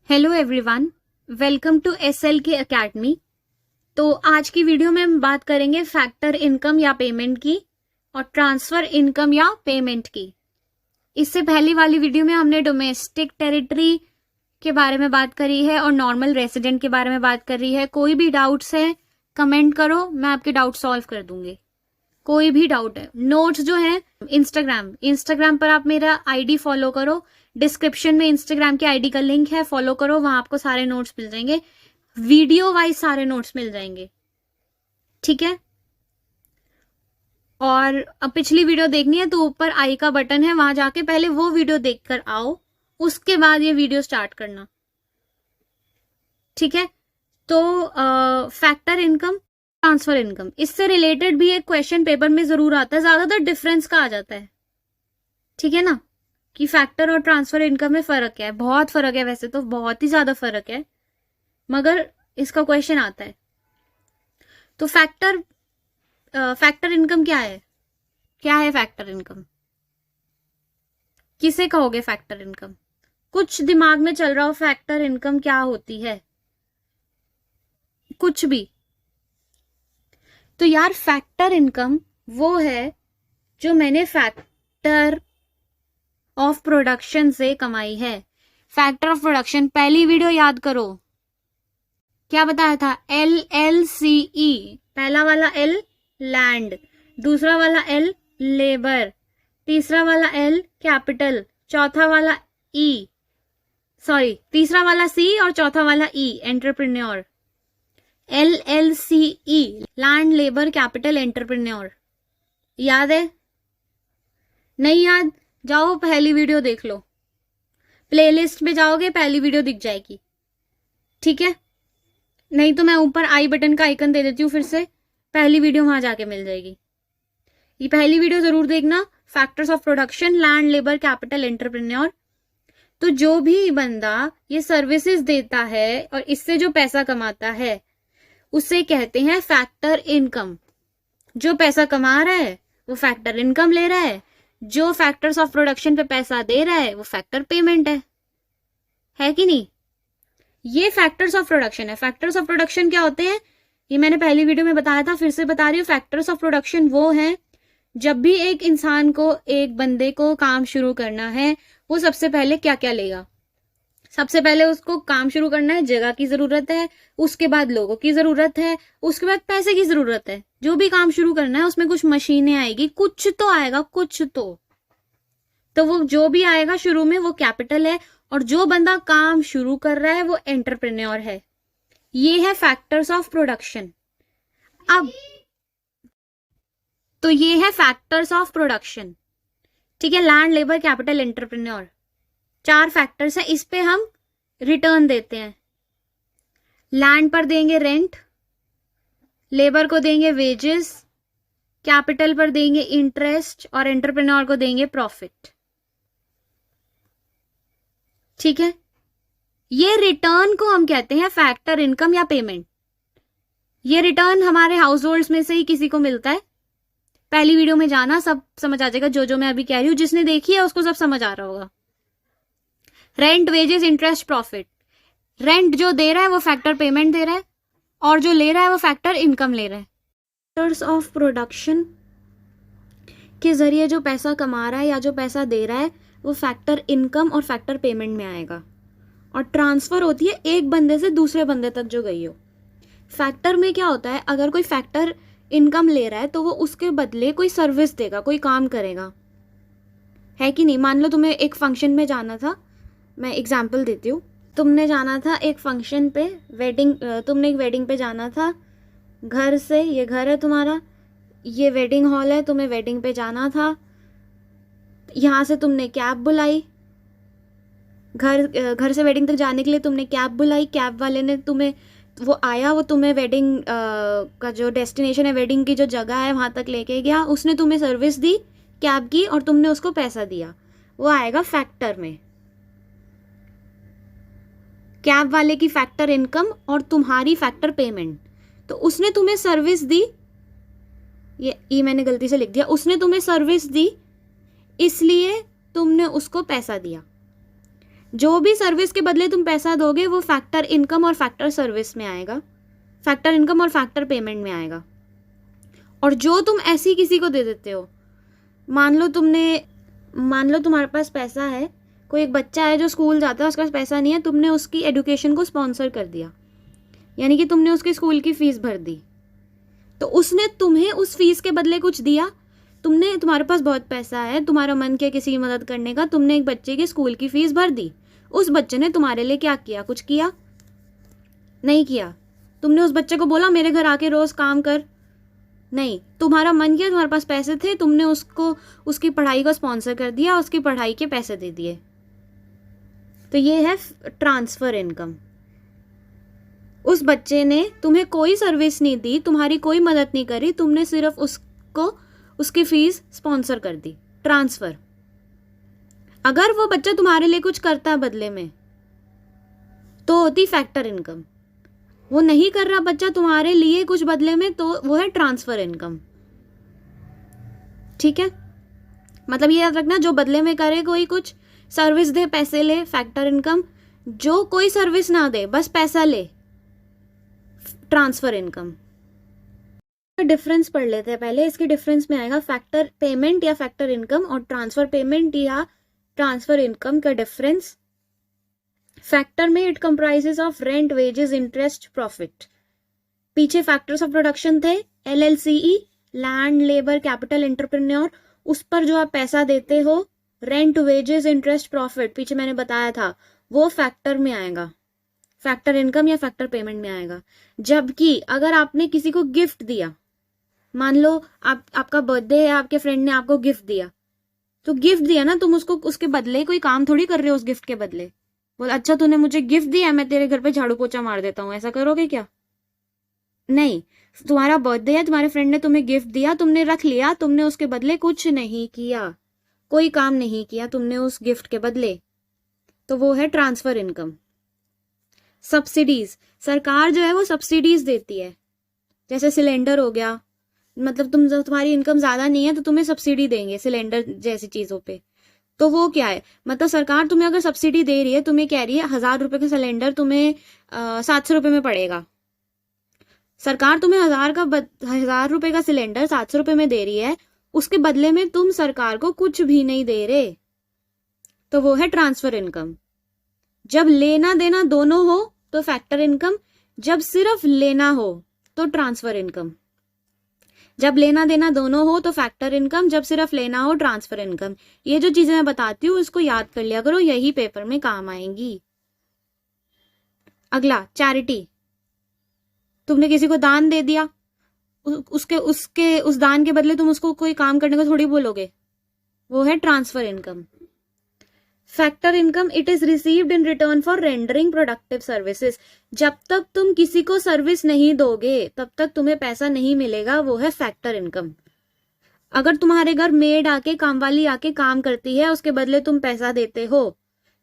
Hello everyone, welcome to SLK academy. तो आज की वीडियो में हम बात करेंगे फैक्टर इनकम या पेमेंट की और ट्रांसफर इनकम या पेमेंट की। इससे पहली वाली वीडियो में हमने डोमेस्टिक टेरिटरी के बारे में बात करी है और नॉर्मल रेसिडेंट के बारे में बात करी है। कोई भी डाउट्स है कमेंट करो, मैं आपके डाउट सॉल्व कर दूंगी। कोई भी डाउट है, नोट्स जो है इंस्टाग्राम पर आप मेरा आईडी फॉलो करो, डिस्क्रिप्शन में इंस्टाग्राम की आईडी का लिंक है, फॉलो करो, वहां आपको सारे नोट्स मिल जाएंगे, वीडियो वाइज सारे नोट्स मिल जाएंगे, ठीक है। और अब पिछली वीडियो देखनी है तो ऊपर आई का बटन है, वहां जाके पहले वो वीडियो देखकर आओ, उसके बाद ये वीडियो स्टार्ट करना, ठीक है। तो फैक्टर इनकम, ट्रांसफर इनकम, इससे रिलेटेड भी एक क्वेश्चन पेपर में जरूर आता है, ज्यादातर डिफरेंस का आ जाता है, ठीक है ना, कि फैक्टर और ट्रांसफर इनकम में फर्क है। बहुत फर्क है, वैसे तो बहुत ही ज्यादा फर्क है, मगर इसका क्वेश्चन आता है। तो फैक्टर इनकम क्या है? क्या है फैक्टर इनकम? किसे कहोगे फैक्टर इनकम? कुछ दिमाग में चल रहा हो फैक्टर इनकम क्या होती है, कुछ भी, तो यार फैक्टर इनकम वो है जो मैंने फैक्टर ऑफ प्रोडक्शन से कमाई है। फैक्टर ऑफ प्रोडक्शन पहली वीडियो याद करो, क्या बताया था? LLCE, पहला वाला L लैंड, दूसरा वाला L लेबर, तीसरा वाला L कैपिटल, चौथा वाला तीसरा वाला C और चौथा वाला E entrepreneur. LLCE, land labour capital entrepreneur. याद है? नहीं याद? जाओ पहली वीडियो देख लो, प्लेलिस्ट में जाओगे पहली वीडियो दिख जाएगी, ठीक है। नहीं तो मैं ऊपर आई बटन का आइकन दे देती हूँ, फिर से पहली वीडियो वहां जाके मिल जाएगी। ये पहली वीडियो जरूर देखना, factors of production, land labour capital entrepreneur. तो जो भी बंदा ये सर्विसेज देता है और इससे जो पैसा कमाता है उसे कहते हैं फैक्टर इनकम। जो पैसा कमा रहा है वो फैक्टर इनकम ले रहा है, जो फैक्टर्स ऑफ प्रोडक्शन पे पैसा दे रहा है वो फैक्टर पेमेंट है कि नहीं? ये फैक्टर्स ऑफ प्रोडक्शन है। फैक्टर्स ऑफ प्रोडक्शन क्या होते हैं ये मैंने पहली वीडियो में बताया था, फिर से बता रही हूँ। फैक्टर्स ऑफ प्रोडक्शन वो हैं जब भी एक इंसान को, एक बंदे को काम शुरू करना है, वो सबसे पहले क्या क्या लेगा? सबसे पहले उसको काम शुरू करना है, जगह की जरूरत है, उसके बाद लोगों की जरूरत है, उसके बाद पैसे की जरूरत है। जो भी काम शुरू करना है उसमें कुछ मशीनें आएगी, कुछ तो आएगा, कुछ तो वो जो भी आएगा शुरू में वो कैपिटल है, और जो बंदा काम शुरू कर रहा है वो एंटरप्रेन्योर है। ये है फैक्टर्स ऑफ प्रोडक्शन। अब तो ये है फैक्टर्स ऑफ प्रोडक्शन, ठीक है। Land labour capital entrepreneur, 4 factors है। इस पे हम रिटर्न देते हैं। लैंड पर देंगे रेंट, लेबर को देंगे वेजेस, कैपिटल पर देंगे इंटरेस्ट और एंटरप्रेन्योर को देंगे प्रॉफिट, ठीक है। ये रिटर्न को हम कहते हैं फैक्टर इनकम या पेमेंट। ये रिटर्न हमारे हाउस होल्ड्स में से ही किसी को मिलता है। पहली वीडियो में जाना, सब समझ आ जाएगा। जो मैं अभी कह रही हूँ, जिसने देखी है उसको सब समझ आ रहा होगा। Rent, wages, interest, profit. Rent जो दे रहा है वो फैक्टर पेमेंट दे रहा है, और जो ले रहा है वो फैक्टर इनकम ले रहा है। फैक्टर्स ऑफ प्रोडक्शन के जरिए जो पैसा कमा रहा है या जो पैसा दे रहा है वो फैक्टर इनकम और फैक्टर पेमेंट में आएगा। और ट्रांसफर होती है एक बंदे से दूसरे बंदे तक जो गई हो। फैक्टर में क्या होता है, अगर कोई फैक्टर इनकम ले रहा है तो वो उसके बदले कोई सर्विस देगा, कोई काम करेगा, है कि नहीं? मान लो तुम्हें एक फंक्शन में जाना था, मैं एग्जाम्पल देती हूँ। तुमने जाना था एक फंक्शन पे, तुमने एक वेडिंग पे जाना था। घर से, ये घर है तुम्हारा, ये वेडिंग हॉल है, तुम्हें वेडिंग पे जाना था। यहाँ से तुमने कैब बुलाई, घर से वेडिंग तक जाने के लिए तुमने कैब बुलाई। कैब वाले ने तुम्हें, वो आया, वो तुम्हें वेडिंग का जो डेस्टिनेशन है, वेडिंग की जो जगह है वहाँ तक लेके गया। उसने तुम्हें सर्विस दी कैब की और तुमने उसको पैसा दिया, वो आएगा फैक्टर में। कैब वाले की फैक्टर इनकम और तुम्हारी फैक्टर पेमेंट। तो उसने तुम्हें सर्विस दी, ये मैंने गलती से लिख दिया, उसने तुम्हें सर्विस दी इसलिए तुमने उसको पैसा दिया। जो भी सर्विस के बदले तुम पैसा दोगे वो फैक्टर इनकम और फैक्टर सर्विस में आएगा, फैक्टर इनकम और फैक्टर पेमेंट में आएगा। और जो तुम ऐसी किसी को दे देते हो, मान लो तुम्हारे पास पैसा है, कोई एक बच्चा है जो स्कूल जाता है, उसके पास पैसा नहीं है, तुमने उसकी एजुकेशन को स्पॉन्सर कर दिया, यानी कि तुमने उसकी स्कूल की फीस भर दी, तो उसने तुम्हें उस फीस के बदले कुछ दिया। तुम्हारे पास बहुत पैसा है, तुम्हारा मन किया किसी की मदद करने का, तुमने एक बच्चे की स्कूल की फीस भर दी। उस बच्चे ने तुम्हारे लिए क्या किया? कुछ किया नहीं किया। तुमने उस बच्चे को बोला मेरे घर आके रोज काम कर? नहीं। तुम्हारा मन किया, तुम्हारे पास पैसे थे, तुमने उसको उसकी पढ़ाई को स्पॉन्सर कर दिया, उसकी पढ़ाई के पैसे दे दिए। तो ये है ट्रांसफर इनकम। उस बच्चे ने तुम्हें कोई सर्विस नहीं दी, तुम्हारी कोई मदद नहीं करी, तुमने सिर्फ उसको उसकी फीस स्पॉन्सर कर दी। ट्रांसफर। अगर वो बच्चा तुम्हारे लिए कुछ करता है बदले में तो होती फैक्टर इनकम। वो नहीं कर रहा बच्चा तुम्हारे लिए कुछ बदले में, तो वो है ट्रांसफर इनकम। ठीक है, मतलब ये याद रखना, जो बदले में करे कोई कुछ, सर्विस दे पैसे ले, फैक्टर इनकम। जो कोई सर्विस ना दे बस पैसा ले, ट्रांसफर इनकम। डिफरेंस पढ़ लेते हैं पहले। इसके डिफरेंस में आएगा फैक्टर पेमेंट या फैक्टर इनकम और ट्रांसफर पेमेंट या ट्रांसफर इनकम का डिफरेंस। फैक्टर में it comprises of rent, wages, interest, profit. पीछे फैक्टर्स ऑफ प्रोडक्शन थे, LLCE, land, labour, capital, entrepreneur. उस पर जो आप पैसा देते हो, रेंट, वेजेस, इंटरेस्ट, प्रॉफिट, पीछे मैंने बताया था, वो फैक्टर में आएगा, फैक्टर इनकम या फैक्टर पेमेंट में आएगा। जबकि अगर आपने किसी को गिफ्ट दिया, मान लो आपका बर्थडे है, आपके फ्रेंड ने आपको गिफ्ट दिया, तो गिफ्ट दिया ना, तुम उसको उसके बदले कोई काम थोड़ी कर रहे हो उस गिफ्ट के बदले। बोल अच्छा तूने मुझे गिफ्ट दिया, मैं तेरे घर पे झाड़ू पोछा मार देता हूँ, ऐसा करोगे क्या? नहीं। तुम्हारा बर्थडे है, तुम्हारे फ्रेंड ने तुम्हें गिफ्ट दिया, तुमने रख लिया, तुमने उसके बदले कुछ नहीं किया, कोई काम नहीं किया तुमने उस गिफ्ट के बदले, तो वो है ट्रांसफर इनकम। सब्सिडीज, सरकार जो है वो सब्सिडीज देती है, जैसे सिलेंडर हो गया, मतलब तुम्हारी इनकम ज्यादा नहीं है तो तुम्हें सब्सिडी देंगे सिलेंडर जैसी चीजों पे। तो वो क्या है, मतलब सरकार तुम्हें अगर सब्सिडी दे रही है, तुम्हें कह रही है 1000 रुपए का सिलेंडर तुम्हें 700 रुपए में पड़ेगा। सरकार तुम्हें 1000 रुपए का सिलेंडर 700 रुपए में दे रही है, उसके बदले में तुम सरकार को कुछ भी नहीं दे रहे, तो वो है ट्रांसफर इनकम। जब लेना देना दोनों हो तो फैक्टर इनकम, जब सिर्फ लेना हो तो ट्रांसफर इनकम। जब लेना देना दोनों हो तो फैक्टर इनकम, जब सिर्फ लेना हो ट्रांसफर इनकम। ये जो चीजें मैं बताती हूँ इसको याद कर लिया करो, यही पेपर में काम आएंगी। अगला, चैरिटी। तुमने किसी को दान दे दिया, उस दान के बदले तुम उसको कोई काम करने को थोड़ी बोलोगे, वो है transfer income. Factor income, it is received in return for rendering productive services. जब तक तुम किसी को सर्विस नहीं दोगे तब तक तुम्हें पैसा नहीं मिलेगा, वो है फैक्टर इनकम। अगर तुम्हारे घर मेड आके, काम वाली आके काम करती है, उसके बदले तुम पैसा देते हो,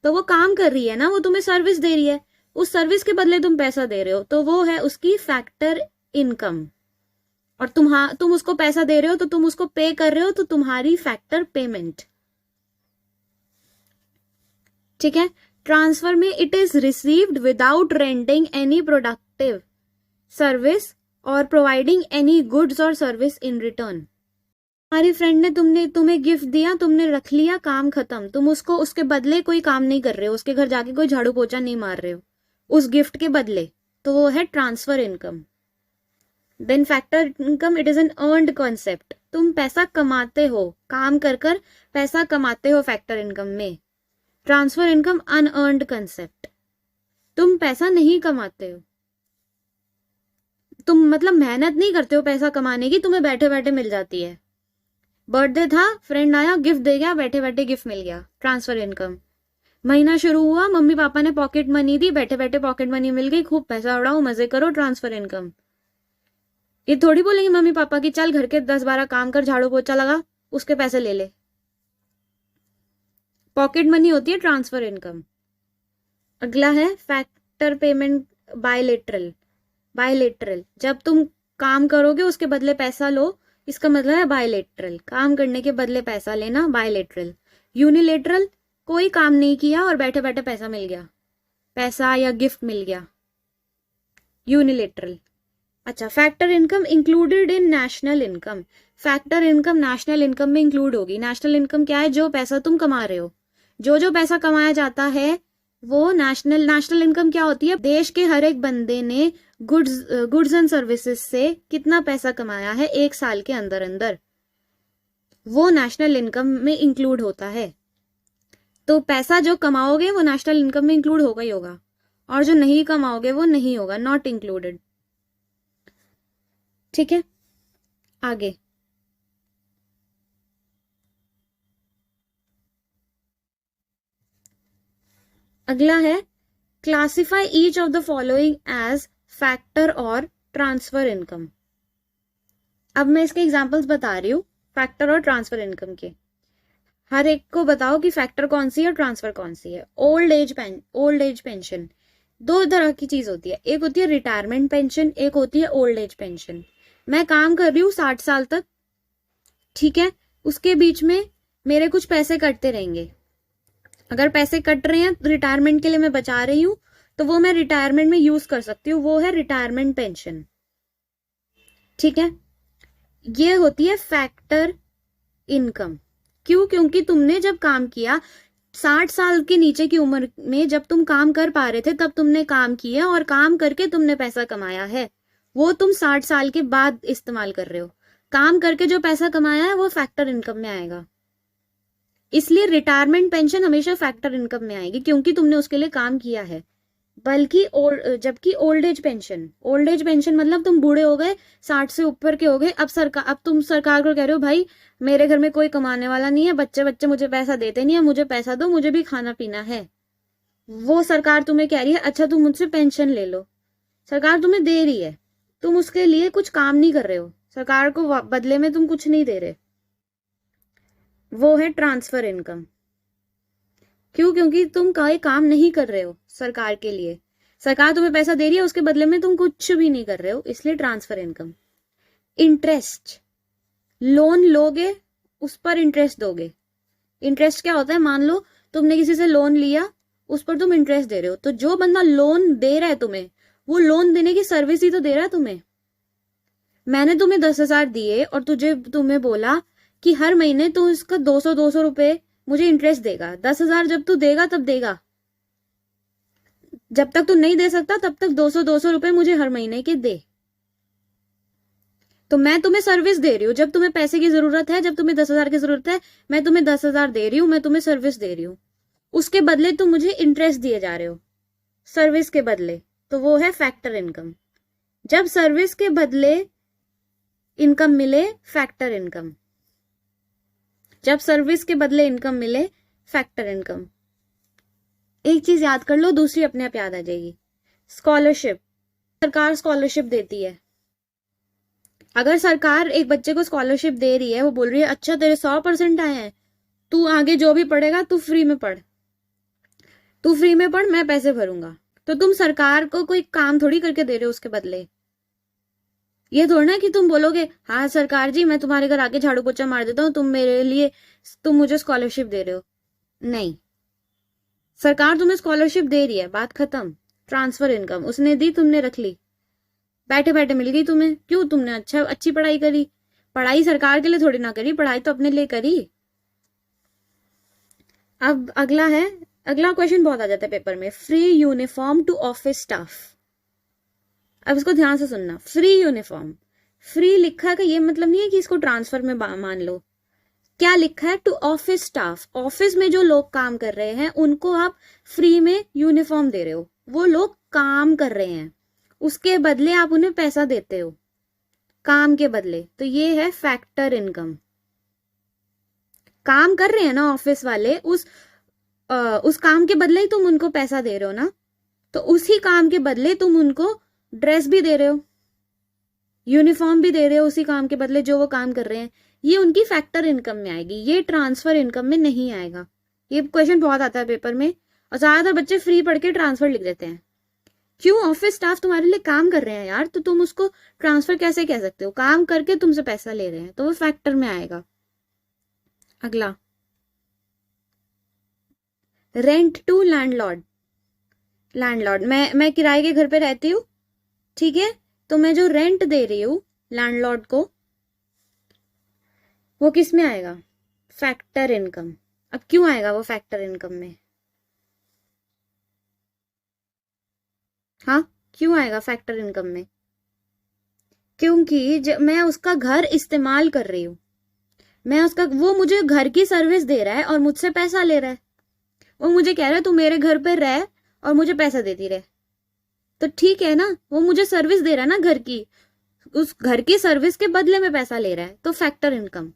तो वो काम कर रही है ना, वो तुम्हें सर्विस दे रही है, उस सर्विस के बदले तुम पैसा दे रहे हो, तो वो है उसकी फैक्टर इनकम। और तुम उसको पैसा दे रहे हो तो तुम उसको पे कर रहे हो, तो तुम्हारी फैक्टर पेमेंट। ठीक है। ट्रांसफर में it is received without rending any productive service और प्रोवाइडिंग एनी गुड्स और सर्विस इन रिटर्न। हमारी फ्रेंड ने तुम्हें गिफ्ट दिया, तुमने रख लिया, काम खत्म, तुम उसको उसके बदले कोई काम नहीं कर रहे हो, उसके घर जाके कोई झाड़ू पोछा नहीं मार रहे हो उस गिफ्ट के बदले, तो वो है transfer income. Then factor income, it is an earned concept. तुम पैसा कमाते हो, काम कर कर पैसा कमाते हो फैक्टर इनकम में। ट्रांसफर इनकम अनअर्न्ड कंसेप्ट, तुम पैसा नहीं कमाते हो, तुम मतलब मेहनत नहीं करते हो पैसा कमाने की, तुम्हें बैठे बैठे मिल जाती है। बर्थडे था, फ्रेंड आया, गिफ्ट दे गया, बैठे बैठे गिफ्ट मिल गया, ट्रांसफर इनकम। महीना शुरू हुआ, मम्मी पापा ने पॉकेट मनी दी, बैठे बैठे पॉकेट मनी मिल गई, खूब पैसा उड़ाओ, मजे करो, ट्रांसफर इनकम। ये थोड़ी बोलेंगे मम्मी पापा की चल घर के 10-12 काम कर, झाड़ू पोछा लगा, उसके पैसे ले ले। पॉकेट मनी होती है ट्रांसफर इनकम। अगला है फैक्टर पेमेंट बायलेटरल। बायलेटरल, जब तुम काम करोगे उसके बदले पैसा लो, इसका मतलब है बायलेटरल, काम करने के बदले पैसा लेना, बायलेटरल। यूनिलेटरल, कोई काम नहीं किया और बैठे बैठे पैसा मिल गया, पैसा या गिफ्ट मिल गया, यूनिलेटरल। अच्छा, factor income included in national income. Factor income national income में इंक्लूड होगी। नेशनल इनकम क्या है? जो पैसा तुम कमा रहे हो, जो पैसा कमाया जाता है वो नेशनल इनकम क्या होती है? देश के हर एक बंदे ने गुड्स एंड सर्विसेज से कितना पैसा कमाया है एक साल के अंदर अंदर, वो नेशनल इनकम में इंक्लूड होता है। तो पैसा जो कमाओगे वो नेशनल इनकम में इंक्लूड होगा ही होगा, और जो नहीं कमाओगे वो नहीं होगा, नॉट इंक्लूडेड। ठीक है, आगे अगला है classify each of the following age factor और ट्रांसफर इनकम। अब मैं इसके एग्जांपल्स बता रही हूँ फैक्टर और ट्रांसफर इनकम के। हर एक को बताओ कि फैक्टर कौन सी है और ट्रांसफर कौन सी है। ओल्ड एज पेंशन दो तरह की चीज होती है, एक होती है रिटायरमेंट पेंशन, एक होती है ओल्ड एज पेंशन। मैं काम कर रही हूँ 60 साल तक, ठीक है, उसके बीच में मेरे कुछ पैसे कटते रहेंगे। अगर पैसे कट रहे हैं रिटायरमेंट के लिए मैं बचा रही हूँ, तो वो मैं रिटायरमेंट में यूज कर सकती हूँ, वो है रिटायरमेंट पेंशन। ठीक है, ये होती है फैक्टर इनकम। क्यों? क्योंकि तुमने जब काम किया 60 साल के नीचे की उम्र में, जब तुम काम कर पा रहे थे तब तुमने काम किया और काम करके तुमने पैसा कमाया है, वो तुम 60 साल के बाद इस्तेमाल कर रहे हो। काम करके जो पैसा कमाया है वो फैक्टर इनकम में आएगा। इसलिए रिटायरमेंट पेंशन हमेशा फैक्टर इनकम में आएगी क्योंकि तुमने उसके लिए काम किया है। बल्कि जबकि ओल्ड एज पेंशन मतलब तुम बूढ़े हो गए, 60 से ऊपर के हो गए, अब तुम सरकार को कह रहे हो भाई मेरे घर में कोई कमाने वाला नहीं है, बच्चे मुझे पैसा देते नहीं है, मुझे पैसा दो, मुझे भी खाना पीना है। वो सरकार तुम्हें कह रही है अच्छा तुम मुझसे पेंशन ले लो, सरकार तुम्हें दे रही है, तुम उसके लिए कुछ काम नहीं कर रहे हो, सरकार को बदले में तुम कुछ नहीं दे रहे, वो है ट्रांसफर इनकम। क्यों? क्योंकि तुम कोई काम नहीं कर रहे हो सरकार के लिए, सरकार तुम्हें पैसा दे रही है, उसके बदले में तुम कुछ भी नहीं कर रहे हो, इसलिए ट्रांसफर इनकम। इंटरेस्ट, लोन लोगे उस पर इंटरेस्ट दोगे। इंटरेस्ट क्या होता है? मान लो तुमने किसी से लोन लिया, उस पर तुम इंटरेस्ट दे रहे हो, तो जो बंदा लोन दे रहा है तुम्हें, वो लोन देने की सर्विस ही तो दे रहा है तुम्हें। मैंने तुम्हें 10,000 दिए और तुम्हें बोला कि हर महीने तू इसका 200 रुपए मुझे इंटरेस्ट देगा। 10,000 जब तू देगा तब देगा, जब तक तू नहीं दे सकता तब तक 200 रुपए मुझे हर महीने के दे। तो मैं तुम्हें सर्विस दे रही हूँ, जब तुम्हें पैसे की जरूरत है, जब तुम्हें 10,000 की जरूरत है, मैं तुम्हें 10,000 दे रही हूँ, मैं तुम्हें सर्विस दे रही हूँ, उसके बदले तुम मुझे इंटरेस्ट दिए जा रहे हो सर्विस के बदले, तो वो है फैक्टर इनकम। जब सर्विस के बदले इनकम मिले, फैक्टर इनकम। जब सर्विस के बदले इनकम मिले, फैक्टर इनकम। एक चीज याद कर लो, दूसरी अपने आप याद आ जाएगी। स्कॉलरशिप, सरकार स्कॉलरशिप देती है। अगर सरकार एक बच्चे को स्कॉलरशिप दे रही है, वो बोल रही है अच्छा तेरे 100% आए हैं, तू आगे जो भी पढ़ेगा तू फ्री में पढ़, मैं पैसे भरूंगा, तो तुम सरकार को कोई काम थोड़ी करके दे रहे हो उसके बदले। ये थोड़ा ना कि तुम बोलोगे हाँ सरकार जी मैं तुम्हारे घर आके झाड़ू पोछा मार देता हूँ, तुम मुझे स्कॉलरशिप दे रहे हो। नहीं, सरकार तुम्हें स्कॉलरशिप दे रही है, बात खत्म। ट्रांसफर इनकम उसने दी, तुमने रख ली, बैठे बैठे मिल गई तुम्हें। क्यों? तुमने अच्छी पढ़ाई करी। पढ़ाई सरकार के लिए थोड़ी ना करी, पढ़ाई तो अपने लिए करी। अब अगला क्वेश्चन बहुत आ जाता है पेपर में, free uniform to office staff. अब इसको ध्यान से सुनना, फ्री यूनिफॉर्म, फ्री लिखा है का ये मतलब नहीं है कि इसको ट्रांसफर में मान लो। क्या लिखा है? टू ऑफिस स्टाफ, ऑफिस में जो लोग काम कर रहे हैं उनको आप फ्री में यूनिफॉर्म दे रहे हो, वो लोग काम कर रहे हैं, उसके बदले आप उन्हें पैसा देते हो काम के बदले, तो ये है फैक्टर इनकम। काम कर रहे हैं ना ऑफिस वाले, उस काम के बदले ही तुम उनको पैसा दे रहे हो ना, तो उसी काम के बदले तुम उनको ड्रेस भी दे रहे हो, यूनिफॉर्म भी दे रहे हो उसी काम के बदले जो वो काम कर रहे हैं, ये उनकी फैक्टर इनकम में आएगी, ये ट्रांसफर इनकम में नहीं आएगा। ये क्वेश्चन बहुत आता है पेपर में और ज्यादातर बच्चे फ्री पढ़ के ट्रांसफर लिख देते हैं। क्यों? ऑफिस स्टाफ तुम्हारे लिए काम कर रहे हैं यार, तो तुम उसको ट्रांसफर कैसे कह सकते हो? काम करके तुमसे पैसा ले रहे हैं, तो वो फैक्टर में आएगा। अगला, रेंट टू लैंडलॉर्ड, लैंडलॉर्ड मैं किराए के घर पे रहती हूँ, ठीक है, तो मैं जो रेंट दे रही हूँ लैंडलॉर्ड को, वो किस में आएगा? Factor income. अब क्यों आएगा वो फैक्टर इनकम में? हाँ, क्यों आएगा फैक्टर इनकम में? क्योंकि जब मैं उसका घर इस्तेमाल कर रही हूँ, मैं उसका, वो मुझे घर की सर्विस दे रहा है और मुझसे पैसा ले रहा है। वो मुझे कह रहा है तू मेरे घर पे रह और मुझे पैसा देती रहे, तो ठीक है ना, वो मुझे सर्विस दे रहा है ना घर की, उस घर की सर्विस के बदले में पैसा ले रहा है, तो factor income.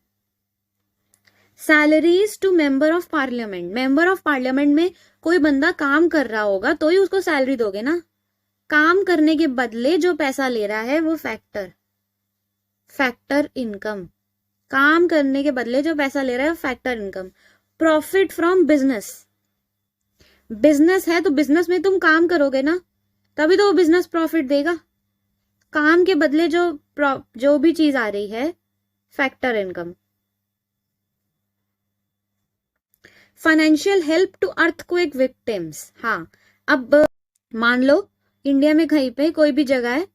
Salaries to member of parliament, member of parliament में कोई बंदा काम कर रहा होगा तो ही उसको सैलरी दोगे ना, काम करने के बदले जो पैसा ले रहा है वो फैक्टर, फैक्टर इनकम। काम करने के बदले जो पैसा ले रहा है factor income. Profit from business, business है तो बिजनेस में तुम काम करोगे ना, तभी तो वो बिजनेस प्रॉफिट देगा। काम के बदले जो भी चीज आ रही है, factor income. Financial help to earthquake victims, हाँ, अब मान लो इंडिया में कहीं पे कोई भी जगह है,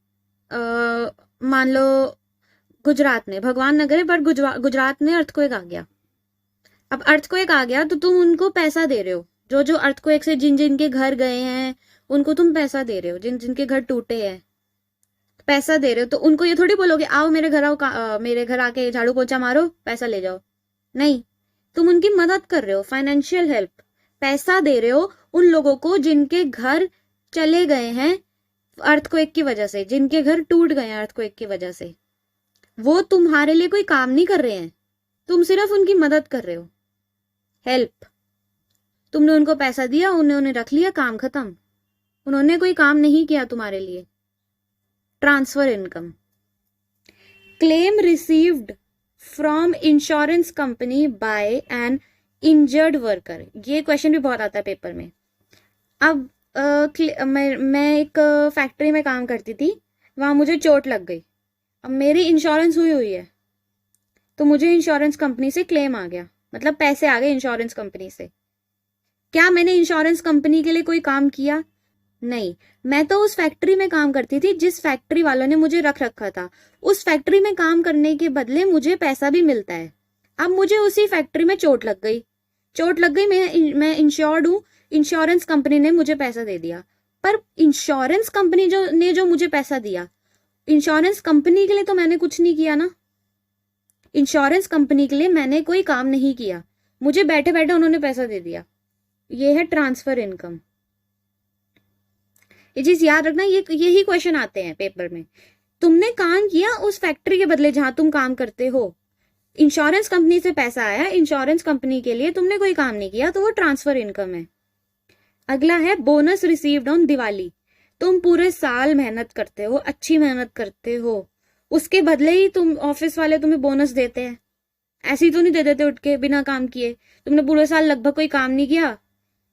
मान लो गुजरात में, भगवान नगर है पर गुजरात में अर्थक्वेक आ गया। अब अर्थक्वेक आ गया तो तुम उनको पैसा दे रहे हो, जो जो अर्थक्वेक से जिन जिन के घर गए हैं उनको तुम पैसा दे रहे हो, जिन जिनके घर टूटे हैं पैसा दे रहे हो, तो उनको ये थोड़ी बोलोगे आओ मेरे घर आओ, मेरे घर आके झाड़ू पोछा मारो पैसा ले जाओ, नहीं, तुम उनकी मदद कर रहे हो, फाइनेंशियल हेल्प, पैसा दे रहे हो उन लोगों को जिनके घर चले गए हैं अर्थक्वेक की वजह से, जिनके घर टूट गए हैं अर्थक्वेक की वजह से। वो तुम्हारे लिए कोई काम नहीं कर रहे हैं, तुम सिर्फ उनकी मदद कर रहे हो, हेल्प। तुमने उनको पैसा दिया, उन्होंने रख लिया, काम खत्म, उन्होंने कोई काम नहीं किया तुम्हारे लिए। Transfer income. Claim received from insurance company by N injured worker, ये क्वेश्चन भी बहुत आता है पेपर में। अब मैं एक फैक्ट्री में काम करती थी, वहां मुझे चोट लग गई, अब मेरी इंश्योरेंस हुई है तो मुझे इंश्योरेंस कंपनी से क्लेम आ गया, मतलब पैसे आ गए इंश्योरेंस कंपनी से। क्या मैंने इंश्योरेंस कंपनी के लिए कोई काम किया? नहीं, मैं तो उस फैक्ट्री में काम करती थी जिस फैक्ट्री वालों ने मुझे रख रखा था, उस फैक्ट्री में काम करने के बदले मुझे पैसा भी मिलता है। अब मुझे उसी फैक्ट्री में चोट लग गई, मैं इंश्योर्ड हूं, इंश्योरेंस कंपनी ने मुझे पैसा दे दिया, पर इंश्योरेंस कंपनी जो मुझे पैसा दिया, इंश्योरेंस कंपनी के लिए तो मैंने कुछ नहीं किया ना, इंश्योरेंस कंपनी के लिए मैंने कोई काम नहीं किया, मुझे बैठे बैठे उन्होंने पैसा दे दिया। ये है ट्रांसफर इनकम। ये चीज याद रखना, यही क्वेश्चन आते हैं पेपर में। तुमने काम किया उस फैक्ट्री के बदले जहां तुम काम करते हो, इंश्योरेंस कंपनी से पैसा आया, इंश्योरेंस कंपनी के लिए तुमने कोई काम नहीं किया, तो वो ट्रांसफर इनकम है। अगला है बोनस रिसीव्ड ऑन दिवाली। तुम पूरे साल मेहनत करते हो, अच्छी मेहनत करते हो, उसके बदले ही तुम ऑफिस वाले तुम्हें बोनस देते हैं, ऐसे ही तो नहीं दे देते उठ के बिना काम किए। तुमने पूरे साल लगभग कोई काम नहीं किया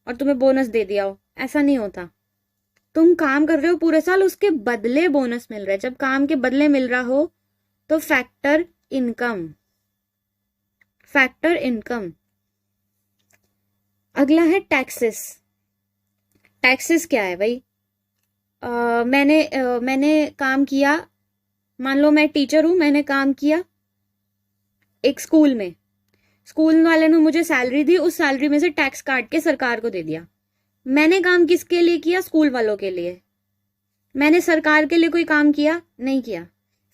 और तुम्हें बोनस दे दिया हो, ऐसा नहीं होता। तुम काम कर रहे हो पूरे साल, उसके बदले बोनस मिल रहा है, जब काम के बदले मिल रहा हो तो फैक्टर इनकम, फैक्टर इनकम। अगला है टैक्सेस। टैक्सेस क्या है भाई? मैंने काम किया, मान लो मैं टीचर हूं, मैंने काम किया एक स्कूल में, स्कूल वाले ने मुझे सैलरी दी, उस सैलरी में से टैक्स काट के सरकार को दे दिया। मैंने काम किसके लिए किया? स्कूल वालों के लिए। मैंने सरकार के लिए कोई काम किया? नहीं किया,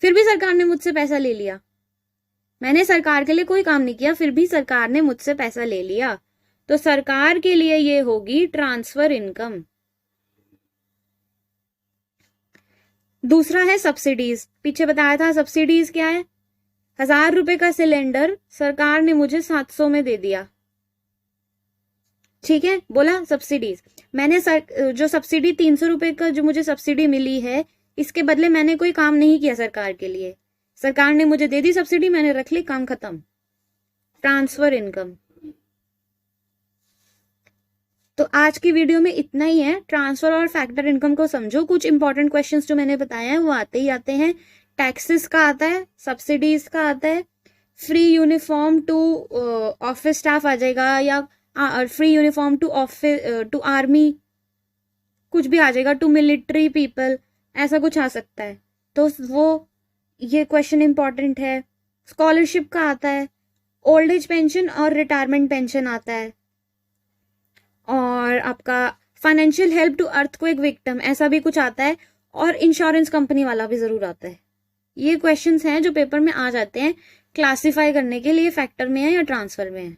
फिर भी सरकार ने मुझसे पैसा ले लिया। मैंने सरकार के लिए कोई काम नहीं किया, फिर भी सरकार ने मुझसे पैसा ले लिया, तो सरकार के लिए ये होगी ट्रांसफर इनकम। दूसरा है सब्सिडीज। पीछे बताया था सब्सिडीज क्या है। 1000 रुपए का सिलेंडर सरकार ने मुझे 700 में दे दिया, ठीक है, बोला सब्सिडीज। मैंने जो सब्सिडी 300 रुपए का जो मुझे सब्सिडी मिली है, इसके बदले मैंने कोई काम नहीं किया सरकार के लिए, सरकार ने मुझे दे दी सब्सिडी, मैंने रख ली, काम खत्म, ट्रांसफर इनकम। तो आज की वीडियो में इतना ही है। ट्रांसफर और फैक्टर इनकम को समझो। कुछ इंपॉर्टेंट क्वेश्चंस जो मैंने बताए हैं वो आते ही आते हैं। टैक्सेस का आता है, सब्सिडीज का आता है, free uniform to office staff आ जाएगा, या free uniform to office to army, कुछ भी आ जाएगा, टू मिलिट्री पीपल, ऐसा कुछ आ सकता है। तो वो ये क्वेश्चन इंपॉर्टेंट है। स्कॉलरशिप का आता है, ओल्ड एज पेंशन और रिटायरमेंट पेंशन आता है, और आपका financial help to earthquake victim ऐसा भी कुछ आता है, और इंश्योरेंस कंपनी वाला भी जरूर आता है। ये क्वेश्चंस हैं जो पेपर में आ जाते हैं, क्लासिफाई करने के लिए फैक्टर में है या ट्रांसफर में है।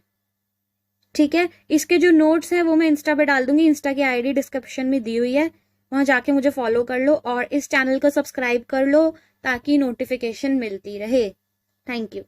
ठीक है, इसके जो नोट्स हैं वो मैं इंस्टा पे डाल दूंगी, इंस्टा की आईडी डिस्क्रिप्शन में दी हुई है, वहां जाके मुझे फॉलो कर लो और इस चैनल को सब्सक्राइब कर लो ताकि नोटिफिकेशन मिलती रहे। Thank you.